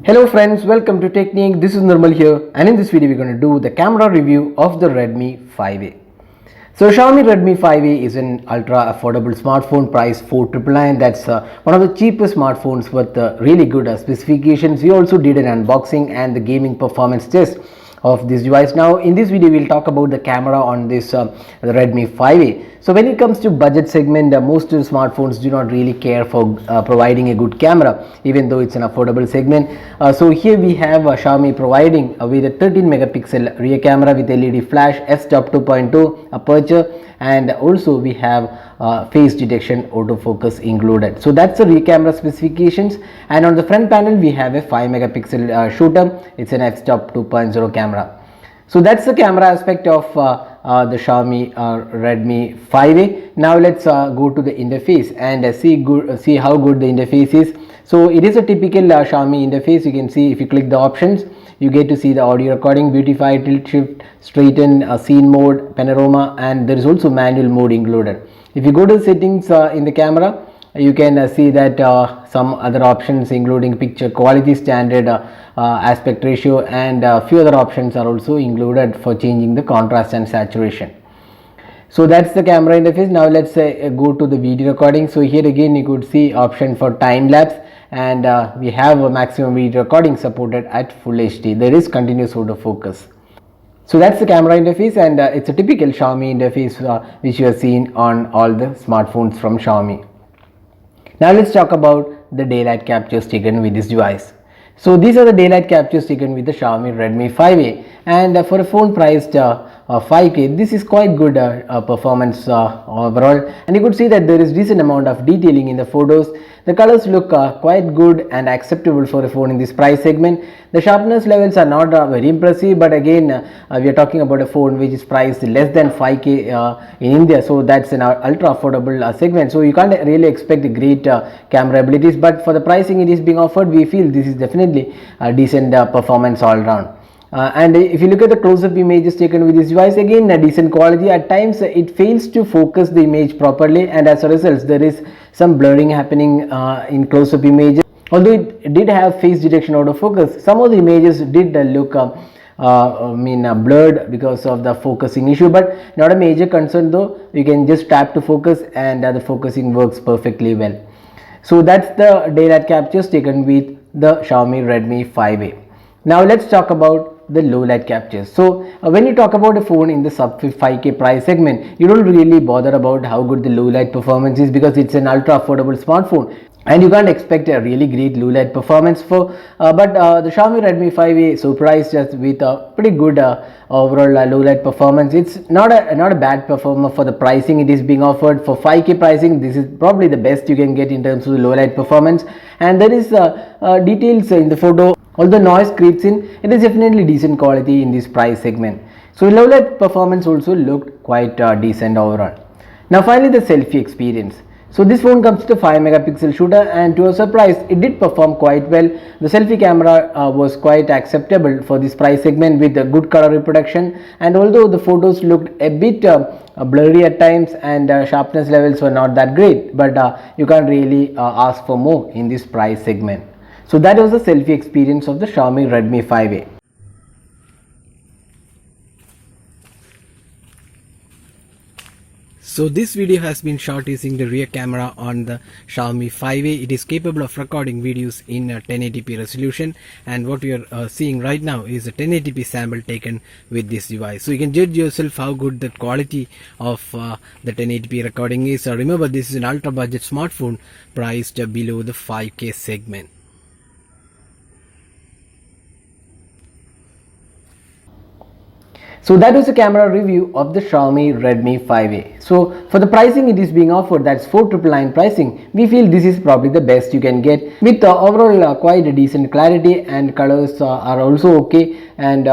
Hello friends, welcome to Technique. This is Nirmal here, and in this video we're going to do the camera review of the Redmi 5A. So Xiaomi Redmi 5A is an ultra affordable smartphone priced 499. That's one of the cheapest smartphones with really good specifications. We also did an unboxing and the gaming performance test of this device. Now in this video we'll talk about the camera on this Redmi 5A. So when it comes to budget segment, most of the smartphones do not really care for providing a good camera, even though it's an affordable segment. So here we have Xiaomi providing with a 13 megapixel rear camera with LED flash, f-stop 2.2 aperture, and also we have face detection autofocus included. So that's the rear camera specifications, and on the front panel we have a 5 megapixel shooter. It's an f-stop 2.0 camera. So that's the camera aspect of the Xiaomi Redmi 5A. Now let's go to the interface and see how good the interface is. So it is a typical Xiaomi interface. You can see if you click the options, you get to see the audio recording, beautify, tilt shift, straighten, scene mode, panorama, and there is also manual mode included. If you go to the settings in the camera, you can see that some other options including picture quality, standard aspect ratio, and a few other options are also included for changing the contrast and saturation. So that's the camera interface. Now let's go to the video recording. So here again you could see option for time lapse, and we have a maximum video recording supported at full HD. There is continuous autofocus. So that's the camera interface, and it's a typical Xiaomi interface which you have seen on all the smartphones from Xiaomi. Now let's talk about the daylight captures taken with this device. So these are the daylight captures taken with the Xiaomi Redmi 5A, and for a phone priced 5K, this is quite good performance overall, and you could see that there is decent amount of detailing in the photos. The colors look quite good and acceptable for a phone in this price segment. The sharpness levels are not very impressive, but again we are talking about a phone which is priced less than 5K in India, so that's an ultra affordable segment, so you can't really expect great camera abilities, but for the pricing it is being offered, we feel this is definitely a decent performance all round. And if you look at the close-up images taken with this device, again a decent quality. At times it fails to focus the image properly, and as a result there is some blurring happening in close-up images. Although it did have face detection autofocus, some of the images did look blurred because of the focusing issue, but not a major concern though. You can just tap to focus and the focusing works perfectly well. So that's the daylight captures taken with the Xiaomi Redmi 5A. Now let's talk about the low light captures. So when you talk about a phone in the sub 5K price segment, you don't really bother about how good the low light performance is, because it's an ultra affordable smartphone and you can't expect a really great low light performance for but the Xiaomi Redmi 5A surprised us with a pretty good overall low light performance. It's not a bad performer for the pricing it is being offered. For 5K pricing, this is probably the best you can get in terms of the low light performance, and there is details in the photo. Although noise creeps in, it is definitely decent quality in this price segment. So low light performance also looked quite decent overall. Now finally the selfie experience. So this phone comes to 5 megapixel shooter, and to our surprise it did perform quite well. The selfie camera was quite acceptable for this price segment with a good color reproduction, and although the photos looked a bit blurry at times and sharpness levels were not that great, but you can't really ask for more in this price segment. So that was the selfie experience of the Xiaomi Redmi 5A. So this video has been shot using the rear camera on the Xiaomi 5A. It is capable of recording videos in 1080p resolution, and what we are seeing right now is a 1080p sample taken with this device. So you can judge yourself how good the quality of the 1080p recording is. Remember, this is an ultra budget smartphone priced below the 5K segment. So that was a camera review of the Xiaomi Redmi 5A. So for the pricing it is being offered, that's 499 pricing, we feel this is probably the best you can get, with overall quite a decent clarity, and colors are also okay, and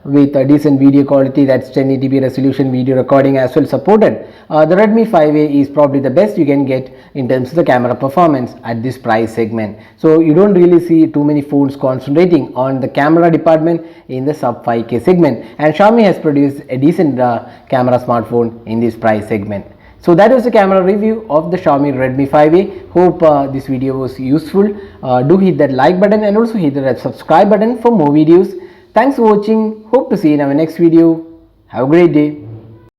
with a decent video quality, that's 1080p resolution video recording as well supported. The Redmi 5A is probably the best you can get in terms of the camera performance at this price segment. So you don't really see too many phones concentrating on the camera department in the sub 5K segment, and Xiaomi has produced a decent camera smartphone in this price segment. So that was the camera review of the Xiaomi Redmi 5A. Hope this video was useful. Do hit that like button and also hit that subscribe button for more videos. Thanks for watching. Hope to see you in our next video. Have a great day.